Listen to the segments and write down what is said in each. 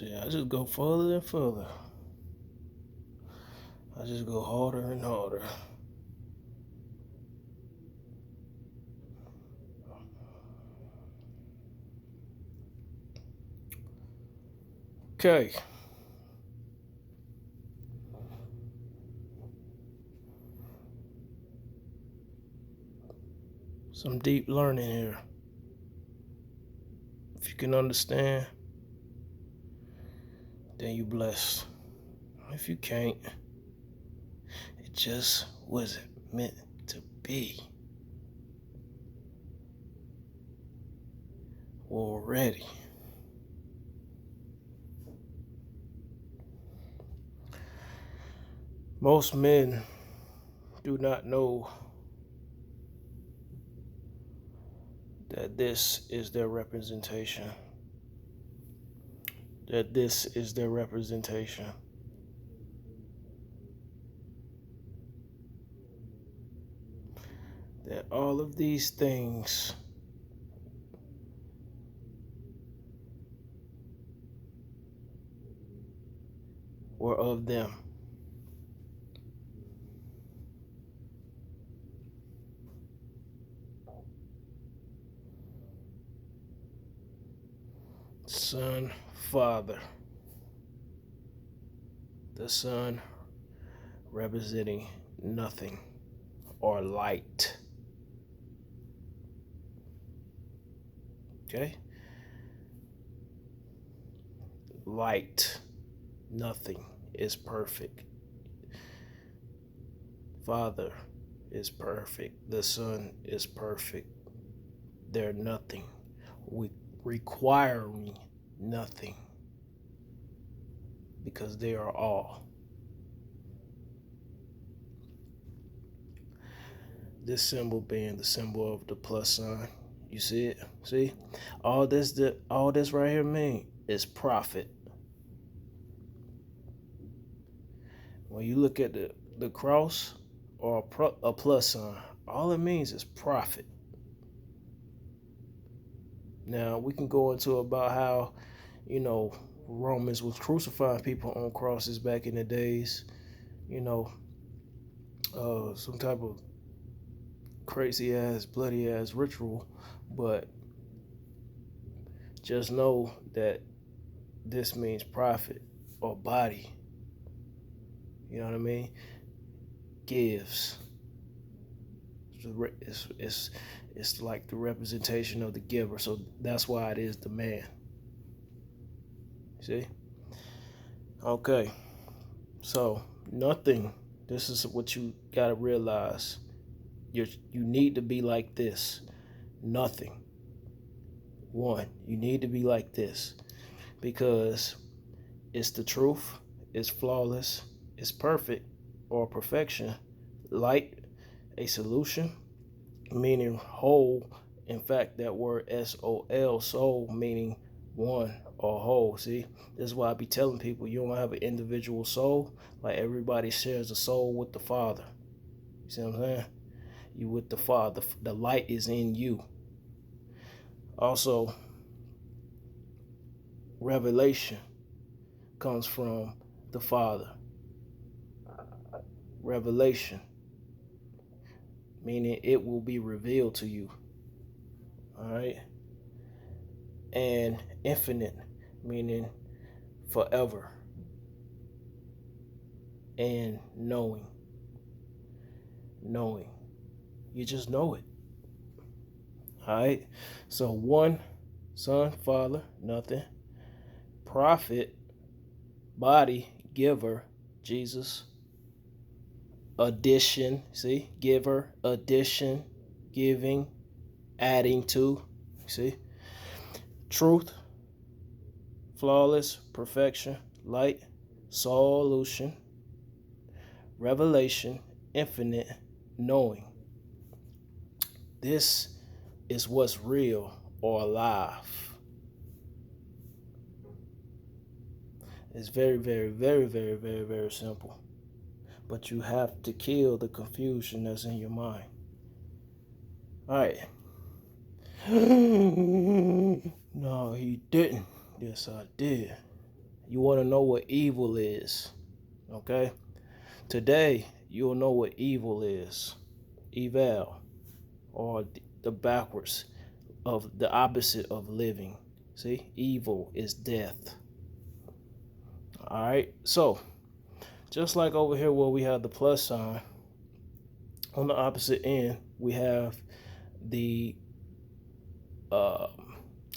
See, I just go further and further. I just go harder and harder. Okay. Some deep learning here. If you can understand, then you blessed. If you can't, it just wasn't meant to be. Already. Most men do not know that this is their representation. That this is their representation. That all of these things were of them. Son, Father. The Son representing nothing or light. Okay? Light. Nothing is perfect. Father is perfect. The Son is perfect. They're nothing. Requiring nothing. Because they are all. This symbol being the symbol of the plus sign. You see it? See? All this right here mean is profit. When you look at the cross or a plus sign, all it means is profit. Now we can go into about how, Romans was crucifying people on crosses back in the days. Some type of crazy ass, bloody ass ritual, but just know that this means profit or body. You know what I mean? Gives. It's like the representation of the giver, so that's why it is the man. See? Okay. So nothing. This is what you gotta realize. You need to be like this. Nothing. One, you need to be like this because it's the truth, it's flawless, it's perfect or perfection, light, a solution, meaning whole. In fact, that word SOL, soul, meaning one or whole. See, this is why I be telling people you don't have an individual soul. Like everybody shares a soul with the Father. You see what I'm saying? You with the Father. The light is in you. Also, revelation comes from the Father. Revelation, meaning it will be revealed to you. All right? And infinite, meaning forever. And knowing. You just know it. All right? So one, Son, Father, nothing. Prophet, body, giver, Jesus. Addition, see? Giver, addition, giving, adding to, see? Truth, flawless, perfection, light, solution, revelation, infinite, knowing. This is what's real or alive. It's very, very, very, very, very, very simple. But you have to kill the confusion that's in your mind. All right. No, he didn't. Yes, I did. you want to know what evil is. Okay? Today, you'll know what evil is. Evil, or the backwards of the opposite of living. See? Evil is death. All right? So, just like over here where we have the plus sign, on the opposite end, we have the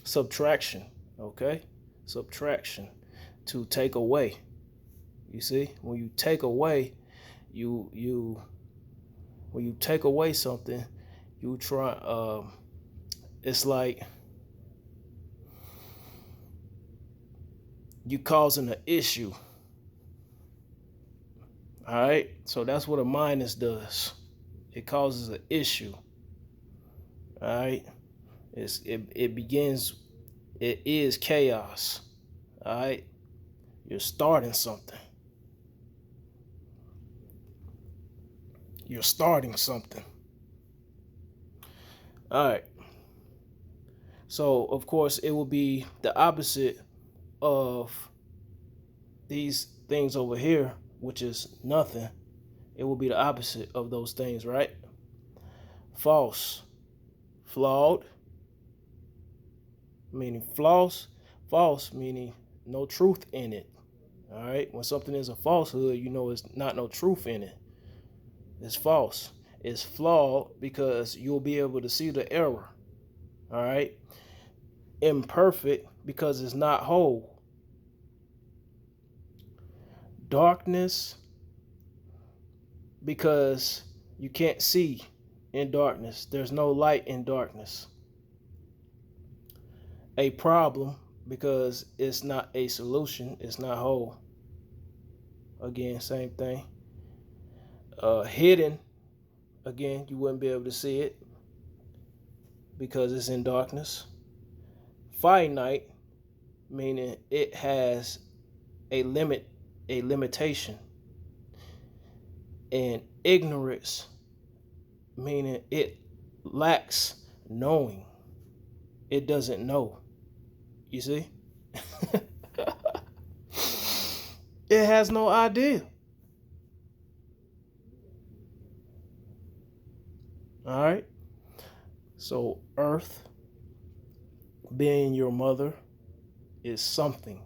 subtraction. Okay? Subtraction, to take away. You see? When you take away, when you take away something, you try it's like you causing an issue. All right? So that's what a minus does. It causes an issue. All right? It begins, it is chaos. All right? You're starting something. You're starting something. All right. So, of course, it will be the opposite of these things over here, which is nothing. It will be the opposite of those things, right? False. Flawed, meaning false. False, meaning no truth in it. All right? When something is a falsehood, you know it's not no truth in it. It's false. It's flawed because you'll be able to see the error. All right? Imperfect because it's not whole. Darkness because you can't see in darkness. There's no light in darkness. A problem because it's not a solution. It's not whole. Again, same thing. Hidden, again, you wouldn't be able to see it because it's in darkness. Finite, meaning it has a limit, a limitation. And ignorance, meaning it lacks knowing. It doesn't know. You see? It has no idea. All right? So, earth, being your mother, is something.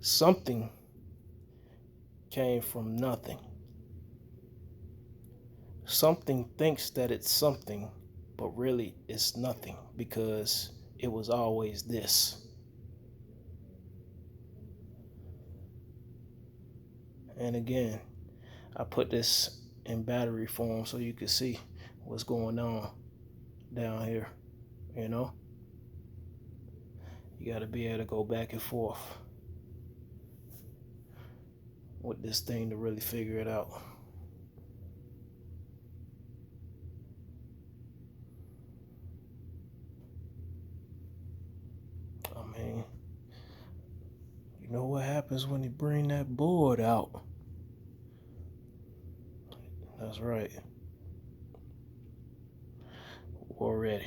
Something came from nothing. Something thinks that it's something, but really it's nothing because it was always this. And again, I put this in battery form so you can see what's going on down here. You know, you got to be able to go back and forth with this thing to really figure it out. I mean, you know what happens when you bring that board out? That's right. War ready.